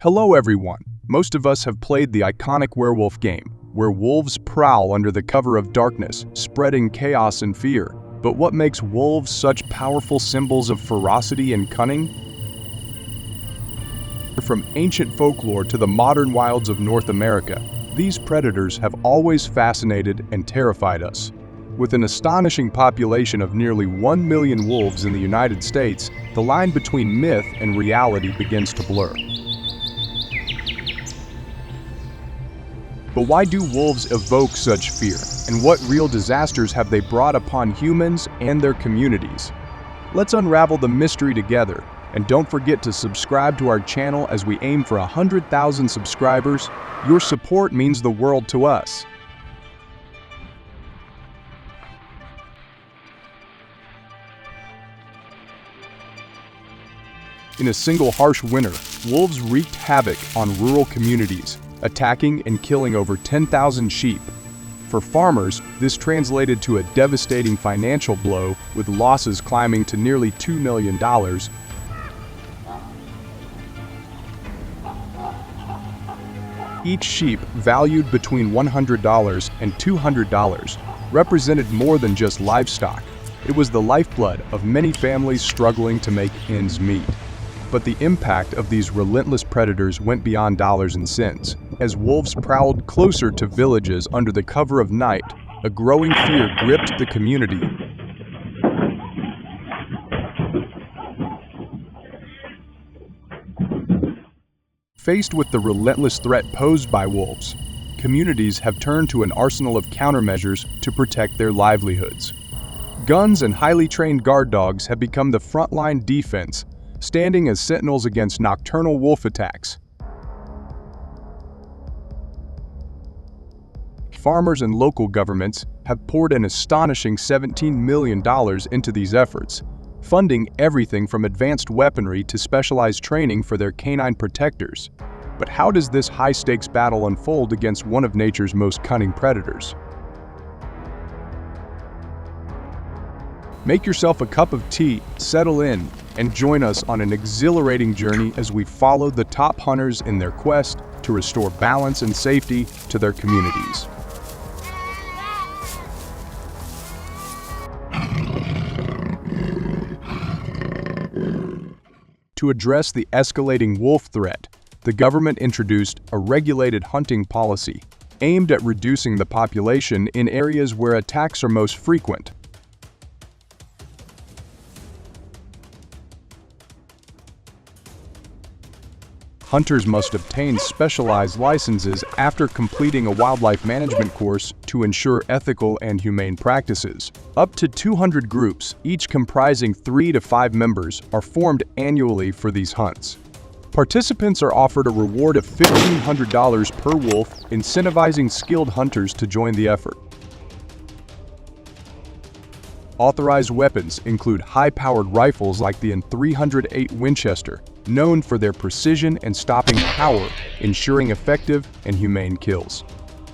Hello everyone! Most of us have played the iconic werewolf game, where wolves prowl under the cover of darkness, spreading chaos and fear. But what makes wolves such powerful symbols of ferocity and cunning? From ancient folklore to the modern wilds of North America, these predators have always fascinated and terrified us. With an astonishing population of nearly 1 million wolves in the United States, the line between myth and reality begins to blur. But why do wolves evoke such fear, and what real disasters have they brought upon humans and their communities? Let's unravel the mystery together, and don't forget to subscribe to our channel as we aim for 100,000 subscribers. Your support means the world to us. In a single harsh winter, wolves wreaked havoc on rural communities, attacking and killing over 10,000 sheep. For farmers, this translated to a devastating financial blow, with losses climbing to nearly $2 million. Each sheep, valued between $100 and $200, represented more than just livestock. It was the lifeblood of many families struggling to make ends meet. But the impact of these relentless predators went beyond dollars and cents. As wolves prowled closer to villages under the cover of night, a growing fear gripped the community. Faced with the relentless threat posed by wolves, communities have turned to an arsenal of countermeasures to protect their livelihoods. Guns and highly trained guard dogs have become the frontline defense, standing as sentinels against nocturnal wolf attacks. Farmers and local governments have poured an astonishing $17 million into these efforts, funding everything from advanced weaponry to specialized training for their canine protectors. But how does this high-stakes battle unfold against one of nature's most cunning predators? Make yourself a cup of tea, settle in, and join us on an exhilarating journey as we follow the top hunters in their quest to restore balance and safety to their communities. To address the escalating wolf threat, the government introduced a regulated hunting policy aimed at reducing the population in areas where attacks are most frequent. Hunters must obtain specialized licenses after completing a wildlife management course to ensure ethical and humane practices. Up to 200 groups, each comprising 3 to 5 members, are formed annually for these hunts. Participants are offered a reward of $1,500 per wolf, incentivizing skilled hunters to join the effort. Authorized weapons include high-powered rifles like the M308 Winchester, known for their precision and stopping power, ensuring effective and humane kills.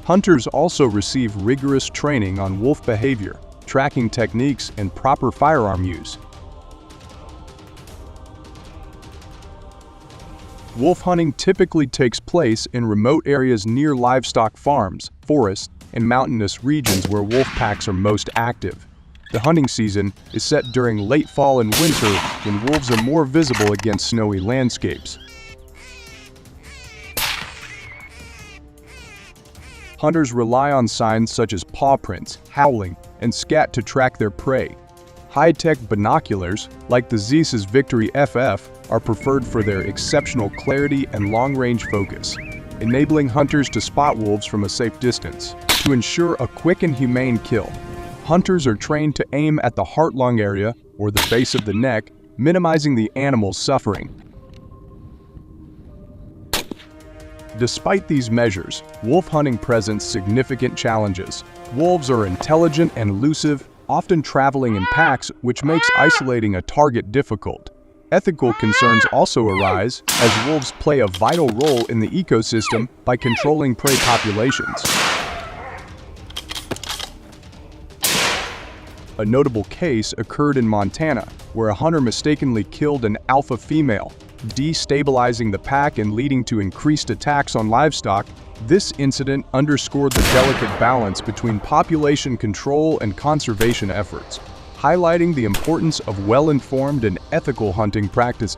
Hunters also receive rigorous training on wolf behavior, tracking techniques, and proper firearm use. Wolf hunting typically takes place in remote areas near livestock farms, forests, and mountainous regions where wolf packs are most active. The hunting season is set during late fall and winter, when wolves are more visible against snowy landscapes. Hunters rely on signs such as paw prints, howling, and scat to track their prey. High-tech binoculars, like the Zeiss's Victory FF, are preferred for their exceptional clarity and long-range focus, enabling hunters to spot wolves from a safe distance. To ensure a quick and humane kill, hunters are trained to aim at the heart-lung area, or the base of the neck, minimizing the animal's suffering. Despite these measures, wolf hunting presents significant challenges. Wolves are intelligent and elusive, often traveling in packs, which makes isolating a target difficult. Ethical concerns also arise, as wolves play a vital role in the ecosystem by controlling prey populations. A notable case occurred in Montana, where a hunter mistakenly killed an alpha female, destabilizing the pack and leading to increased attacks on livestock. This incident underscored the delicate balance between population control and conservation efforts, highlighting the importance of well-informed and ethical hunting practices.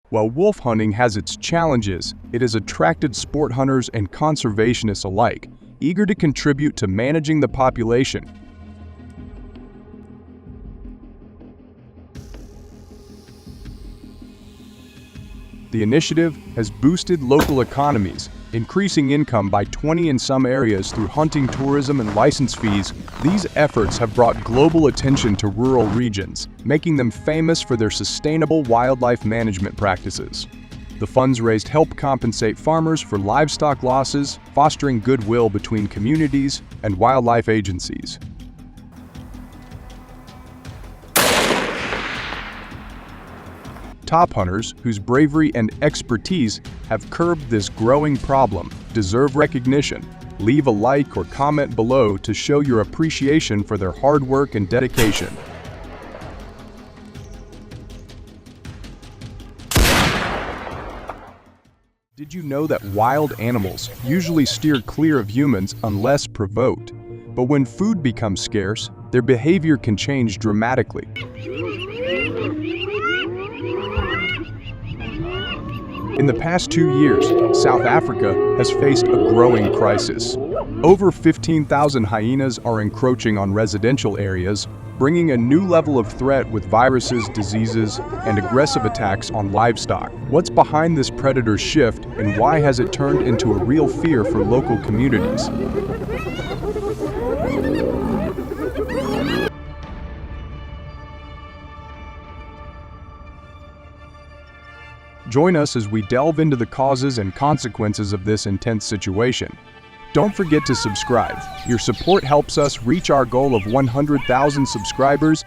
While wolf hunting has its challenges, it has attracted sport hunters and conservationists alike, eager to contribute to managing the population. The initiative has boosted local economies, increasing income by 20% in some areas through hunting tourism and license fees. These efforts have brought global attention to rural regions, making them famous for their sustainable wildlife management practices. The funds raised help compensate farmers for livestock losses, fostering goodwill between communities and wildlife agencies. Top hunters, whose bravery and expertise have curbed this growing problem, deserve recognition. Leave a like or comment below to show your appreciation for their hard work and dedication. Did you know that wild animals usually steer clear of humans unless provoked? But when food becomes scarce, their behavior can change dramatically. In the past 2 years, South Africa has faced a growing crisis. Over 15,000 hyenas are encroaching on residential areas, bringing a new level of threat with viruses, diseases, and aggressive attacks on livestock. What's behind this predator shift, and why has it turned into a real fear for local communities? Join us as we delve into the causes and consequences of this intense situation. Don't forget to subscribe. Your support helps us reach our goal of 100,000 subscribers.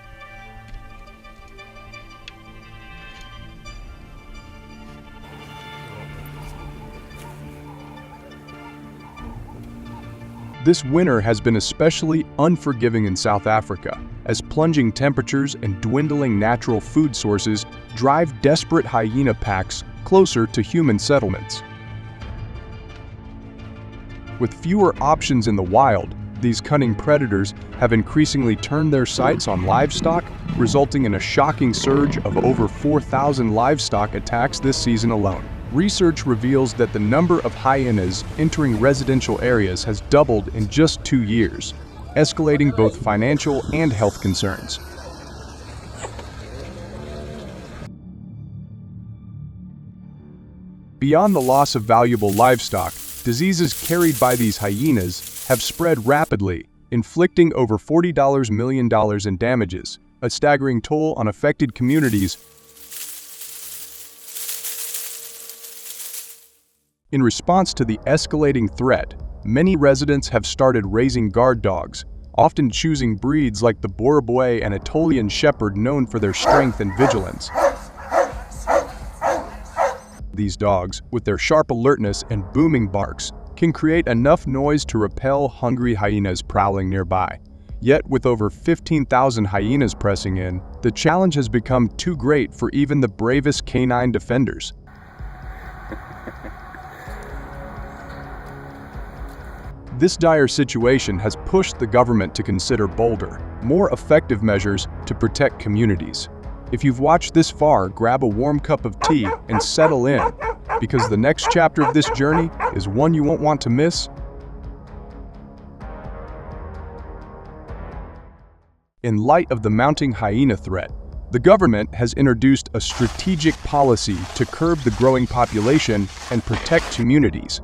This winter has been especially unforgiving in South Africa, as plunging temperatures and dwindling natural food sources drive desperate hyena packs closer to human settlements. With fewer options in the wild, these cunning predators have increasingly turned their sights on livestock, resulting in a shocking surge of over 4,000 livestock attacks this season alone. Research reveals that the number of hyenas entering residential areas has doubled in just 2 years, escalating both financial and health concerns. Beyond the loss of valuable livestock, diseases carried by these hyenas have spread rapidly, inflicting over $40 million in damages, a staggering toll on affected communities. In response to the escalating threat, many residents have started raising guard dogs, often choosing breeds like the Boerboel and Anatolian Shepherd, known for their strength and vigilance. These dogs, with their sharp alertness and booming barks, can create enough noise to repel hungry hyenas prowling nearby. Yet, with over 15,000 hyenas pressing in, the challenge has become too great for even the bravest canine defenders. This dire situation has pushed the government to consider bolder, more effective measures to protect communities. If you've watched this far, grab a warm cup of tea and settle in, because the next chapter of this journey is one you won't want to miss. In light of the mounting hyena threat, the government has introduced a strategic policy to curb the growing population and protect communities.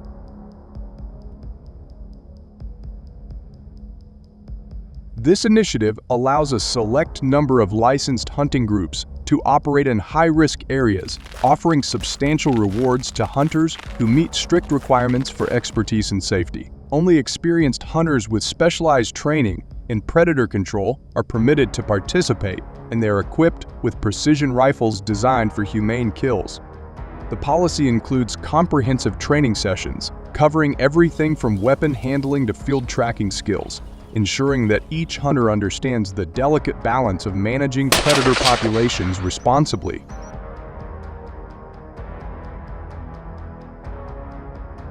This initiative allows a select number of licensed hunting groups to operate in high-risk areas, offering substantial rewards to hunters who meet strict requirements for expertise and safety. Only experienced hunters with specialized training in predator control are permitted to participate, and they are equipped with precision rifles designed for humane kills. The policy includes comprehensive training sessions, covering everything from weapon handling to field tracking skills, ensuring that each hunter understands the delicate balance of managing predator populations responsibly.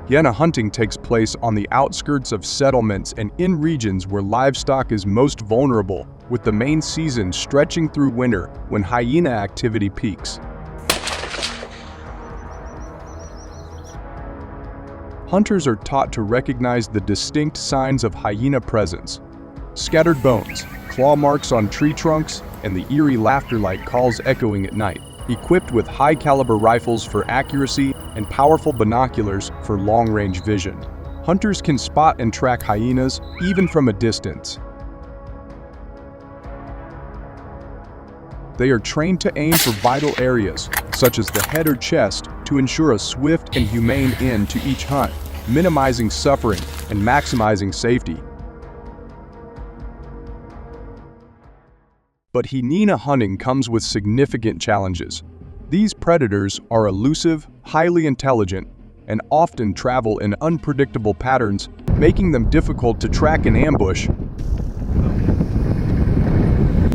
Hyena hunting takes place on the outskirts of settlements and in regions where livestock is most vulnerable, with the main season stretching through winter when hyena activity peaks. Hunters are taught to recognize the distinct signs of hyena presence: scattered bones, claw marks on tree trunks, and the eerie laughter-like calls echoing at night. Equipped with high-caliber rifles for accuracy and powerful binoculars for long-range vision, hunters can spot and track hyenas even from a distance. They are trained to aim for vital areas, such as the head or chest, to ensure a swift and humane end to each hunt, minimizing suffering and maximizing safety. But hyena hunting comes with significant challenges. These predators are elusive, highly intelligent, and often travel in unpredictable patterns, making them difficult to track and ambush.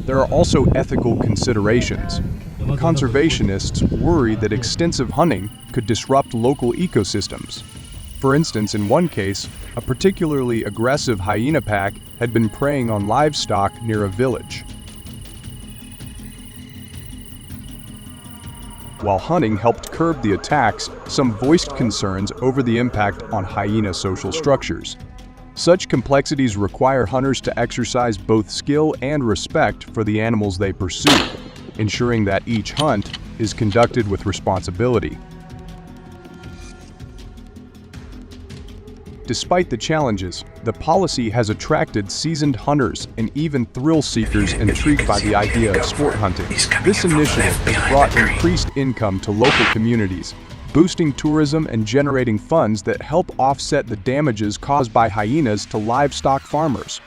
There are also ethical considerations. Conservationists worry that extensive hunting could disrupt local ecosystems. For instance, in one case, a particularly aggressive hyena pack had been preying on livestock near a village. While hunting helped curb the attacks, some voiced concerns over the impact on hyena social structures. Such complexities require hunters to exercise both skill and respect for the animals they pursue, ensuring that each hunt is conducted with responsibility. Despite the challenges, the policy has attracted seasoned hunters and even thrill seekers intrigued by the idea of sport hunting. This initiative has brought increased income to local communities, boosting tourism and generating funds that help offset the damages caused by hyenas to livestock farmers.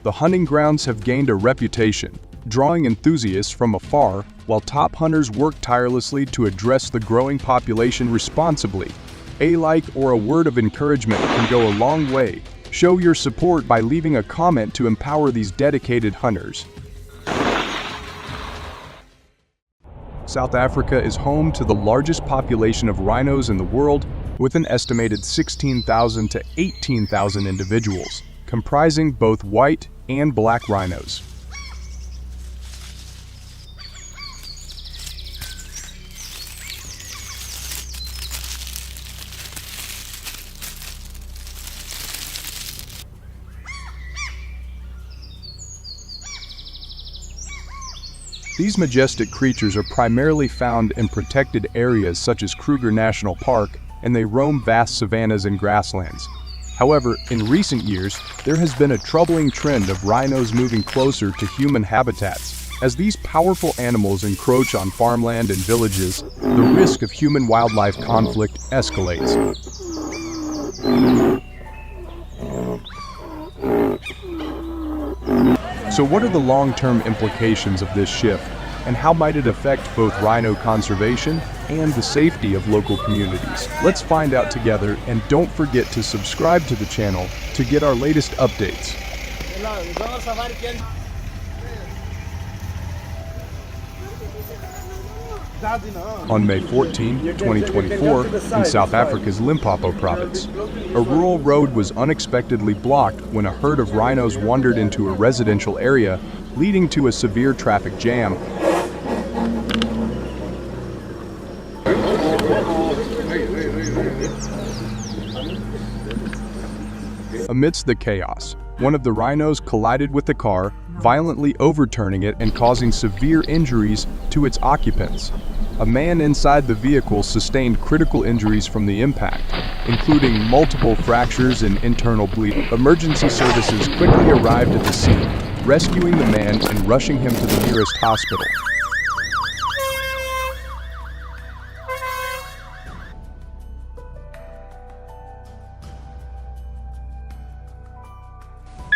The hunting grounds have gained a reputation, drawing enthusiasts from afar, while top hunters work tirelessly to address the growing population responsibly. A like or a word of encouragement can go a long way. Show your support by leaving a comment to empower these dedicated hunters. South Africa is home to the largest population of rhinos in the world, with an estimated 16,000 to 18,000 individuals, comprising both white and black rhinos. These majestic creatures are primarily found in protected areas such as Kruger National Park, and they roam vast savannas and grasslands. However, in recent years, there has been a troubling trend of rhinos moving closer to human habitats. As these powerful animals encroach on farmland and villages, the risk of human-wildlife conflict escalates. So what are the long-term implications of this shift, and how might it affect both rhino conservation and the safety of local communities? Let's find out together, and don't forget to subscribe to the channel to get our latest updates. On May 14, 2024, in South Africa's Limpopo province, a rural road was unexpectedly blocked when a herd of rhinos wandered into a residential area, leading to a severe traffic jam. Amidst the chaos, one of the rhinos collided with the car, violently overturning it and causing severe injuries to its occupants. A man inside the vehicle sustained critical injuries from the impact, including multiple fractures and internal bleeding. Emergency services quickly arrived at the scene, rescuing the man and rushing him to the nearest hospital.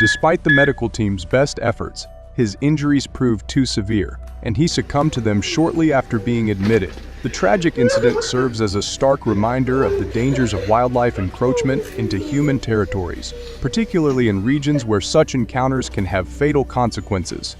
Despite the medical team's best efforts, his injuries proved too severe, and he succumbed to them shortly after being admitted. The tragic incident serves as a stark reminder of the dangers of wildlife encroachment into human territories, particularly in regions where such encounters can have fatal consequences.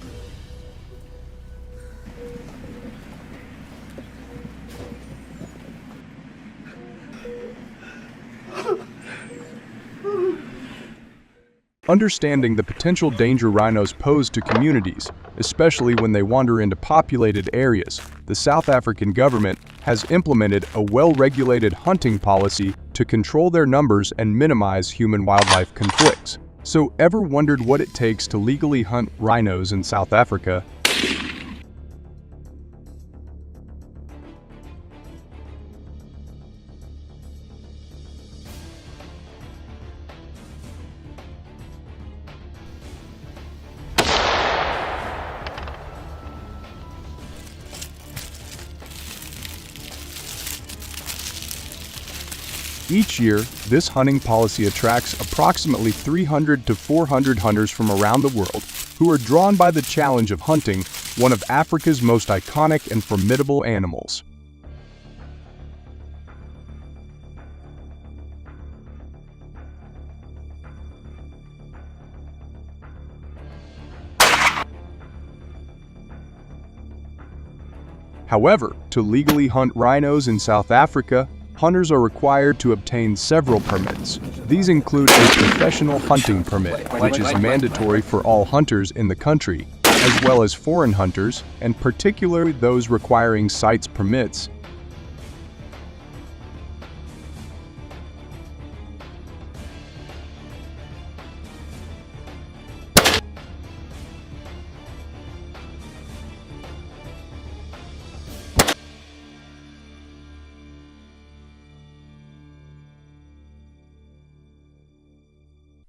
Understanding the potential danger rhinos pose to communities, especially when they wander into populated areas, the South African government has implemented a well-regulated hunting policy to control their numbers and minimize human-wildlife conflicts. So, ever wondered what it takes to legally hunt rhinos in South Africa? Each year, this hunting policy attracts approximately 300 to 400 hunters from around the world who are drawn by the challenge of hunting one of Africa's most iconic and formidable animals. However, to legally hunt rhinos in South Africa, hunters are required to obtain several permits. These include a professional hunting permit, which is mandatory for all hunters in the country, as well as foreign hunters, and particularly those requiring CITES permits.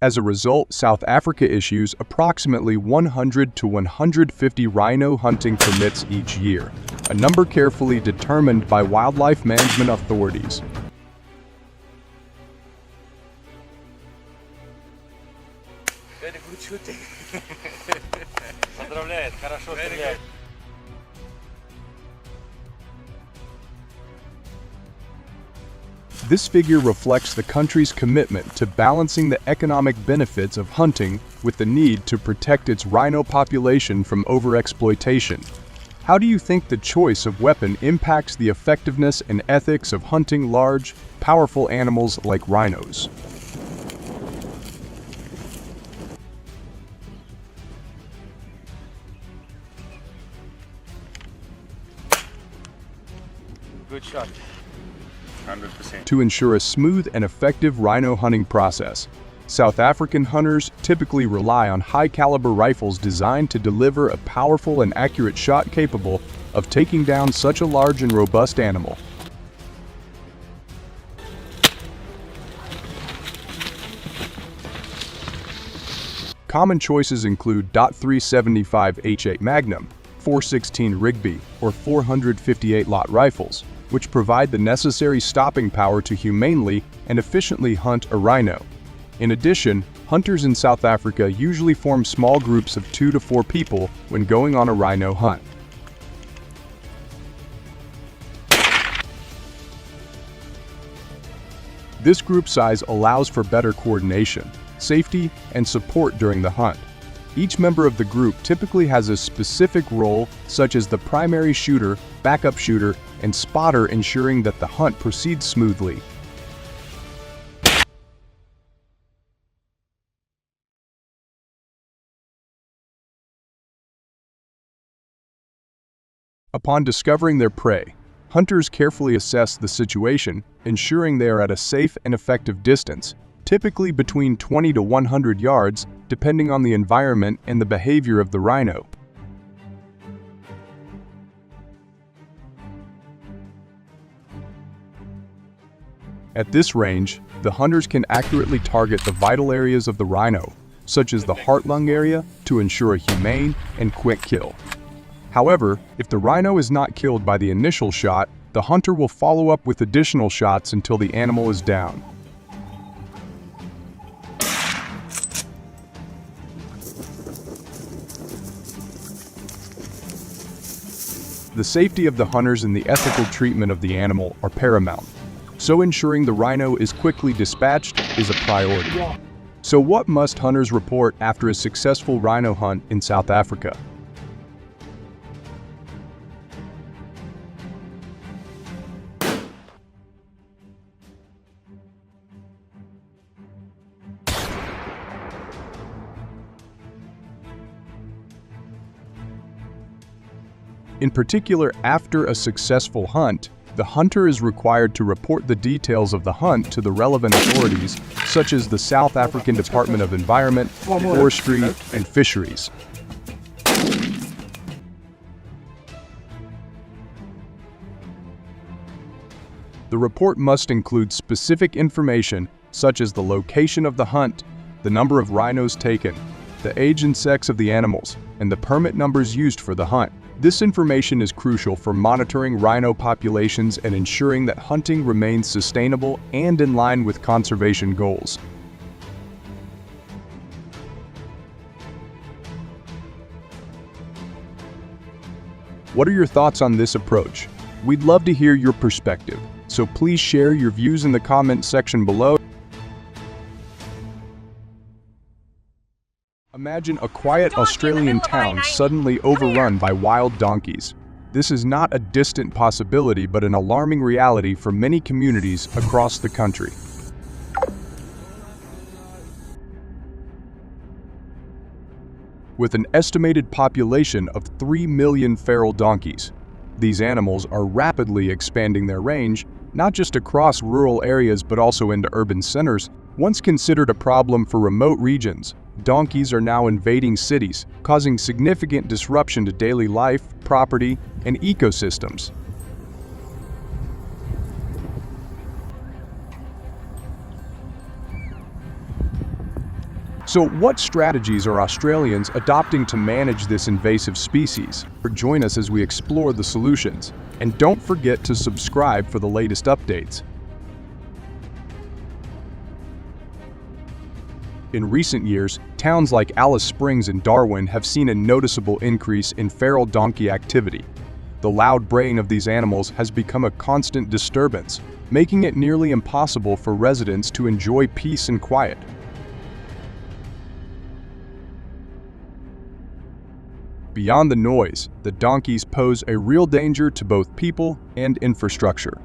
As a result, South Africa issues approximately 100 to 150 rhino hunting permits each year, a number carefully determined by wildlife management authorities. Very good shooting. Поздравляет, хорошо стреляет. This figure reflects the country's commitment to balancing the economic benefits of hunting with the need to protect its rhino population from overexploitation. How do you think the choice of weapon impacts the effectiveness and ethics of hunting large, powerful animals like rhinos? Good shot. 100%. To ensure a smooth and effective rhino hunting process, South African hunters typically rely on high-caliber rifles designed to deliver a powerful and accurate shot capable of taking down such a large and robust animal. Common choices include .375 H8 Magnum, 416 Rigby, or 458-lot rifles, which provide the necessary stopping power to humanely and efficiently hunt a rhino. In addition, hunters in South Africa usually form small groups of 2 to 4 people when going on a rhino hunt. This group size allows for better coordination, safety, and support during the hunt. Each member of the group typically has a specific role, such as the primary shooter, backup shooter, and spotter, ensuring that the hunt proceeds smoothly. Upon discovering their prey, hunters carefully assess the situation, ensuring they are at a safe and effective distance, typically between 20 to 100 yards, depending on the environment and the behavior of the rhino. At this range, the hunters can accurately target the vital areas of the rhino, such as the heart-lung area, to ensure a humane and quick kill. However, if the rhino is not killed by the initial shot, the hunter will follow up with additional shots until the animal is down. The safety of the hunters and the ethical treatment of the animal are paramount, so ensuring the rhino is quickly dispatched is a priority. So what must hunters report after a successful rhino hunt in South Africa? In particular, after a successful hunt, the hunter is required to report the details of the hunt to the relevant authorities, such as the South African Department of Environment, Forestry, and Fisheries. The report must include specific information such as the location of the hunt, the number of rhinos taken, the age and sex of the animals, and the permit numbers used for the hunt. This information is crucial for monitoring rhino populations and ensuring that hunting remains sustainable and in line with conservation goals. What are your thoughts on this approach? We'd love to hear your perspective, so please share your views in the comment section below. Imagine a quiet Australian town suddenly overrun by wild donkeys. This is not a distant possibility, but an alarming reality for many communities across the country. With an estimated population of 3 million feral donkeys, these animals are rapidly expanding their range, not just across rural areas but also into urban centers. Once considered a problem for remote regions, donkeys are now invading cities, causing significant disruption to daily life, property, and ecosystems. So, what strategies are Australians adopting to manage this invasive species? Join us as we explore the solutions. And don't forget to subscribe for the latest updates. In recent years, towns like Alice Springs and Darwin have seen a noticeable increase in feral donkey activity. The loud braying of these animals has become a constant disturbance, making it nearly impossible for residents to enjoy peace and quiet. Beyond the noise, the donkeys pose a real danger to both people and infrastructure.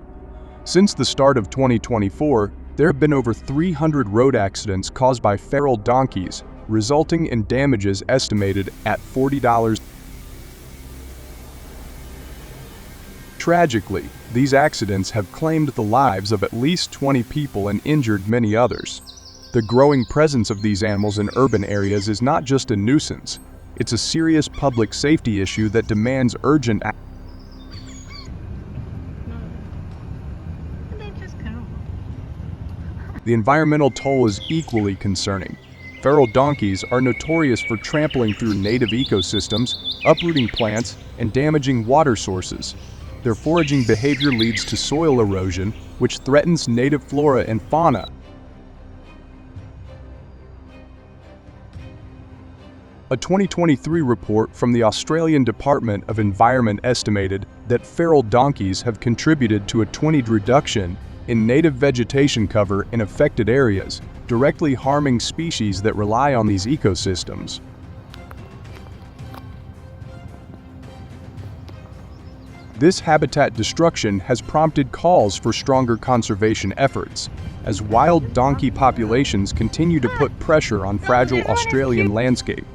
Since the start of 2024, there have been over 300 road accidents caused by feral donkeys, resulting in damages estimated at $40. Tragically, these accidents have claimed the lives of at least 20 people and injured many others. The growing presence of these animals in urban areas is not just a nuisance, it's a serious public safety issue that demands urgent action. The environmental toll is equally concerning. Feral donkeys are notorious for trampling through native ecosystems, uprooting plants, and damaging water sources. Their foraging behavior leads to soil erosion, which threatens native flora and fauna. A 2023 report from the Australian Department of Environment estimated that feral donkeys have contributed to a 20% reduction in native vegetation cover in affected areas, directly harming species that rely on these ecosystems. This habitat destruction has prompted calls for stronger conservation efforts, as wild donkey populations continue to put pressure on fragile Australian landscape.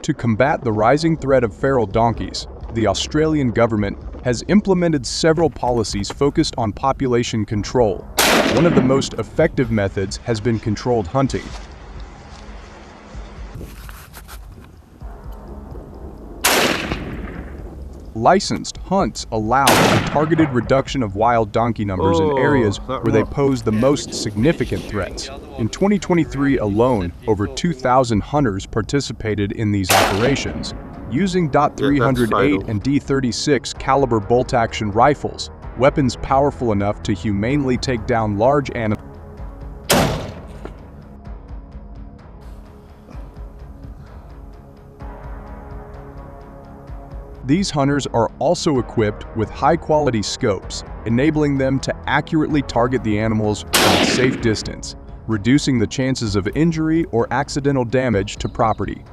To combat the rising threat of feral donkeys, the Australian government has implemented several policies focused on population control. One of the most effective methods has been controlled hunting. Licensed hunts allow a targeted reduction of wild donkey numbers in areas where they pose the most significant threats. In 2023 alone, over 2,000 hunters participated in these operations, using .308 and D36 caliber bolt-action rifles, weapons powerful enough to humanely take down large animals. These hunters are also equipped with high-quality scopes, enabling them to accurately target the animals from a safe distance, reducing the chances of injury or accidental damage to property.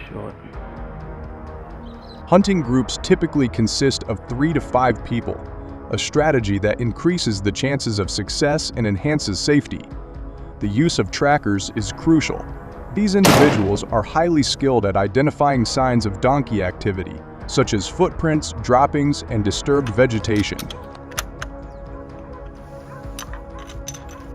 Short. Hunting groups typically consist of 3 to 5 people, a strategy that increases the chances of success and enhances safety. The use of trackers is crucial. These individuals are highly skilled at identifying signs of donkey activity, such as footprints, droppings, and disturbed vegetation.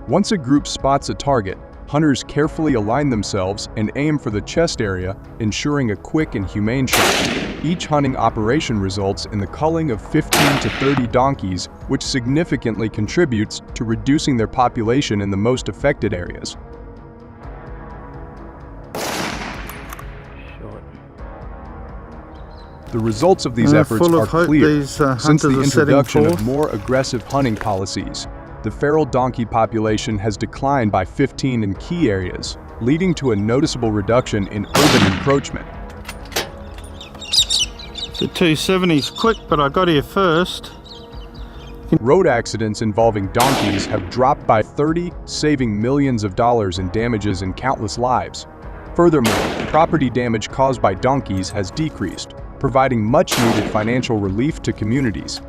Once a group spots a target, hunters carefully align themselves and aim for the chest area, ensuring a quick and humane shot. Each hunting operation results in the culling of 15 to 30 donkeys, which significantly contributes to reducing their population in the most affected areas. The results of these efforts are clear. Since the introduction of more aggressive hunting policies, the feral donkey population has declined by 15 in key areas, leading to a noticeable reduction in urban encroachment. The 270's quick, but I got here first. Road accidents involving donkeys have dropped by 30, saving millions of dollars in damages and countless lives. Furthermore, property damage caused by donkeys has decreased, providing much-needed financial relief to communities.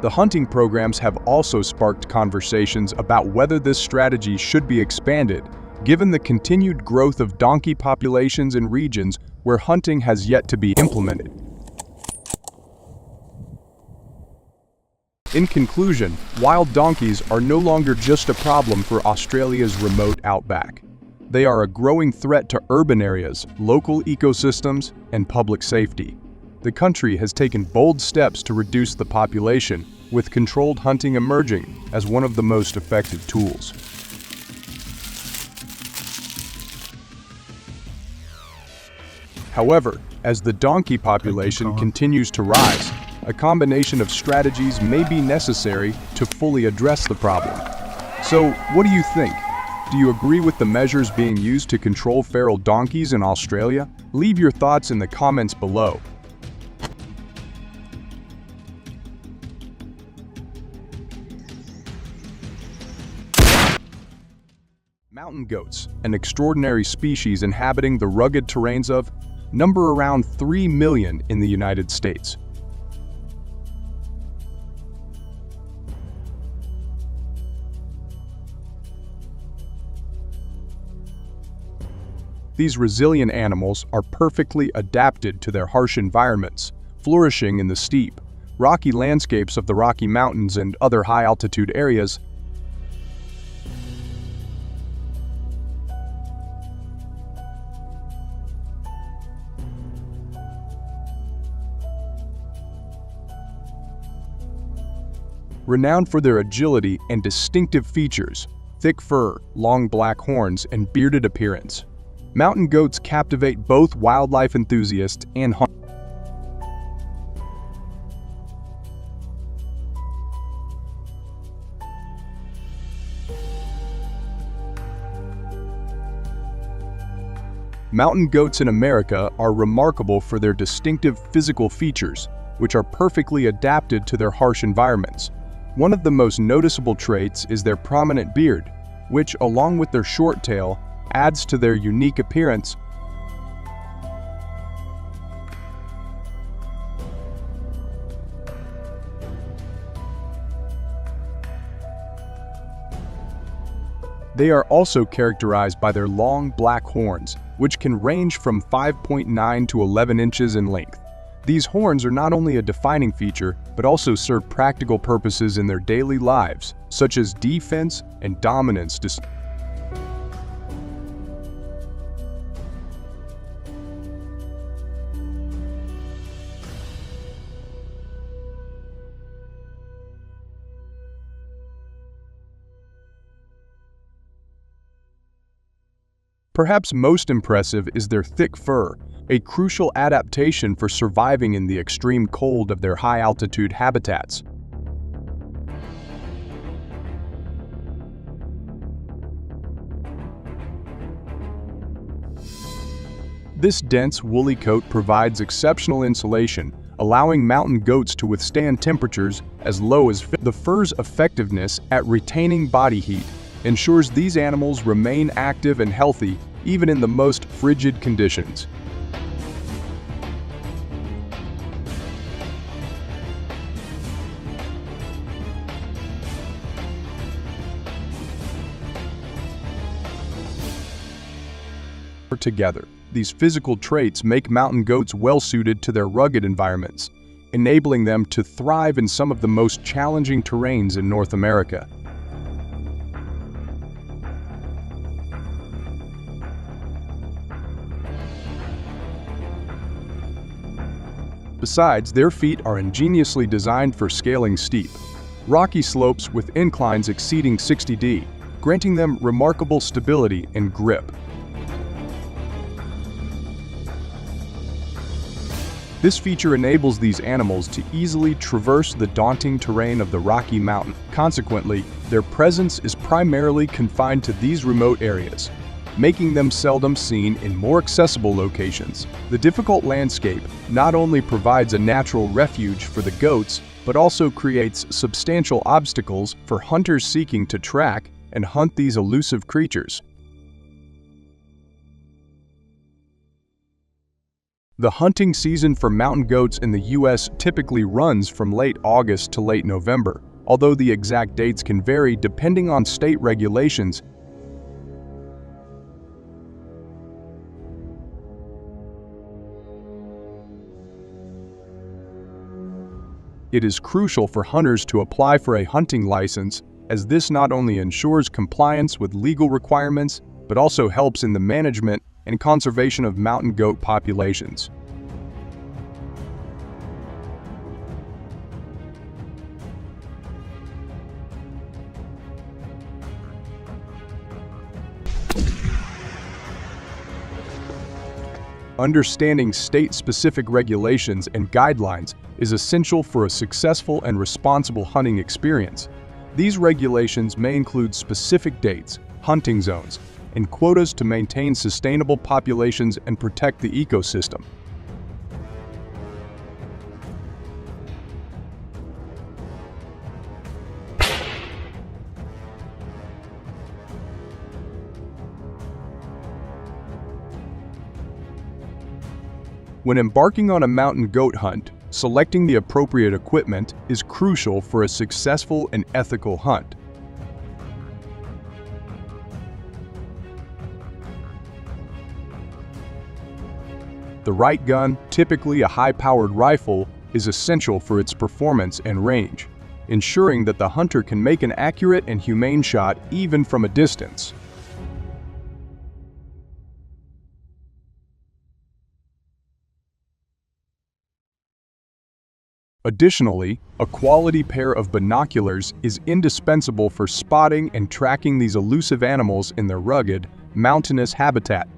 The hunting programs have also sparked conversations about whether this strategy should be expanded, given the continued growth of donkey populations in regions where hunting has yet to be implemented. In conclusion, wild donkeys are no longer just a problem for Australia's remote outback. They are a growing threat to urban areas, local ecosystems, and public safety. The country has taken bold steps to reduce the population, with controlled hunting emerging as one of the most effective tools. However, as the donkey population continues to rise, a combination of strategies may be necessary to fully address the problem. So, what do you think? Do you agree with the measures being used to control feral donkeys in Australia? Leave your thoughts in the comments below. Mountain goats, an extraordinary species inhabiting the rugged terrains of, number around 3 million in the United States. These resilient animals are perfectly adapted to their harsh environments, flourishing in the steep, rocky landscapes of the Rocky Mountains and other high-altitude areas. Renowned for their agility and distinctive features, thick fur, long black horns, and bearded appearance. Mountain goats captivate both wildlife enthusiasts and hunters. Mountain goats in America are remarkable for their distinctive physical features, which are perfectly adapted to their harsh environments. One of the most noticeable traits is their prominent beard, which, along with their short tail, adds to their unique appearance. They are also characterized by their long black horns, which can range from 5.9 to 11 inches in length. These horns are not only a defining feature, but also serve practical purposes in their daily lives, such as defense and dominance. Perhaps most impressive is their thick fur, a crucial adaptation for surviving in the extreme cold of their high-altitude habitats. This dense, woolly coat provides exceptional insulation, allowing mountain goats to withstand temperatures as low as the fur's effectiveness at retaining body heat ensures these animals remain active and healthy even in the most frigid conditions. Together, these physical traits make mountain goats well-suited to their rugged environments, enabling them to thrive in some of the most challenging terrains in North America. Besides, their feet are ingeniously designed for scaling steep, rocky slopes with inclines exceeding 60°, granting them remarkable stability and grip. This feature enables these animals to easily traverse the daunting terrain of the Rocky Mountain. Consequently, their presence is primarily confined to these remote areas, making them seldom seen in more accessible locations. The difficult landscape not only provides a natural refuge for the goats, but also creates substantial obstacles for hunters seeking to track and hunt these elusive creatures. The hunting season for mountain goats in the U.S. typically runs from late August to late November, although the exact dates can vary depending on state regulations. It is crucial for hunters to apply for a hunting license, as this not only ensures compliance with legal requirements, but also helps in the management and conservation of mountain goat populations. Understanding state-specific regulations and guidelines is essential for a successful and responsible hunting experience. These regulations may include specific dates, hunting zones, and quotas to maintain sustainable populations and protect the ecosystem. When embarking on a mountain goat hunt, selecting the appropriate equipment is crucial for a successful and ethical hunt. The right gun, typically a high-powered rifle, is essential for its performance and range, ensuring that the hunter can make an accurate and humane shot even from a distance. Additionally, a quality pair of binoculars is indispensable for spotting and tracking these elusive animals in their rugged, mountainous habitat.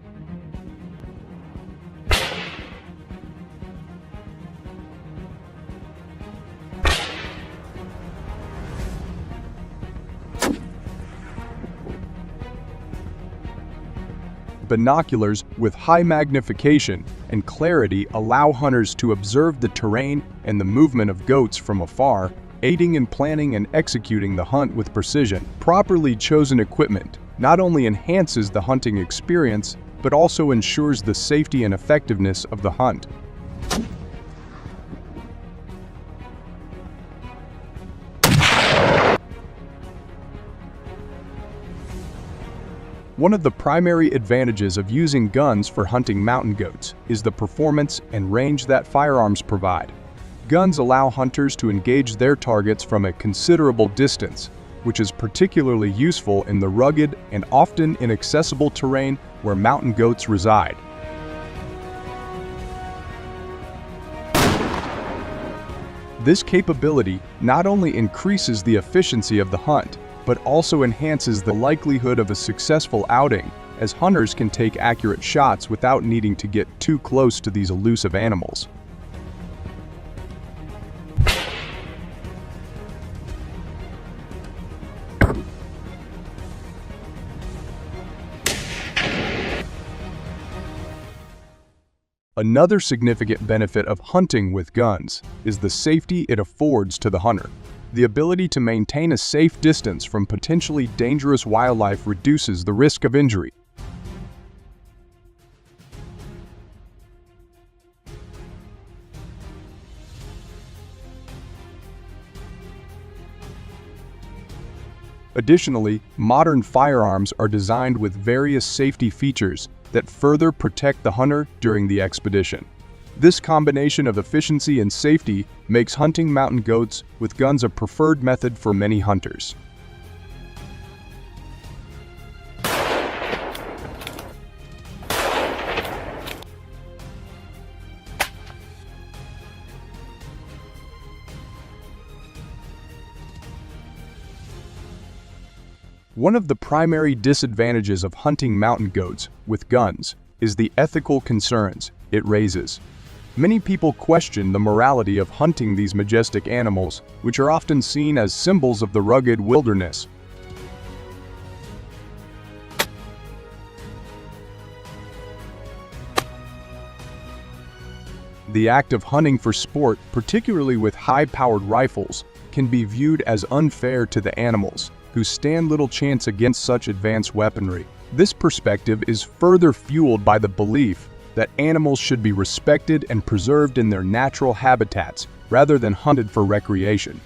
Binoculars with high magnification and clarity allow hunters to observe the terrain and the movement of goats from afar, aiding in planning and executing the hunt with precision. Properly chosen equipment not only enhances the hunting experience, but also ensures the safety and effectiveness of the hunt. One of the primary advantages of using guns for hunting mountain goats is the performance and range that firearms provide. Guns allow hunters to engage their targets from a considerable distance, which is particularly useful in the rugged and often inaccessible terrain where mountain goats reside. This capability not only increases the efficiency of the hunt, but also enhances the likelihood of a successful outing, as hunters can take accurate shots without needing to get too close to these elusive animals. Another significant benefit of hunting with guns is the safety it affords to the hunter. The ability to maintain a safe distance from potentially dangerous wildlife reduces the risk of injury. Additionally, modern firearms are designed with various safety features that further protect the hunter during the expedition. This combination of efficiency and safety makes hunting mountain goats with guns a preferred method for many hunters. One of the primary disadvantages of hunting mountain goats with guns is the ethical concerns it raises. Many people question the morality of hunting these majestic animals, which are often seen as symbols of the rugged wilderness. The act of hunting for sport, particularly with high-powered rifles, can be viewed as unfair to the animals, who stand little chance against such advanced weaponry. This perspective is further fueled by the belief that animals should be respected and preserved in their natural habitats rather than hunted for recreation.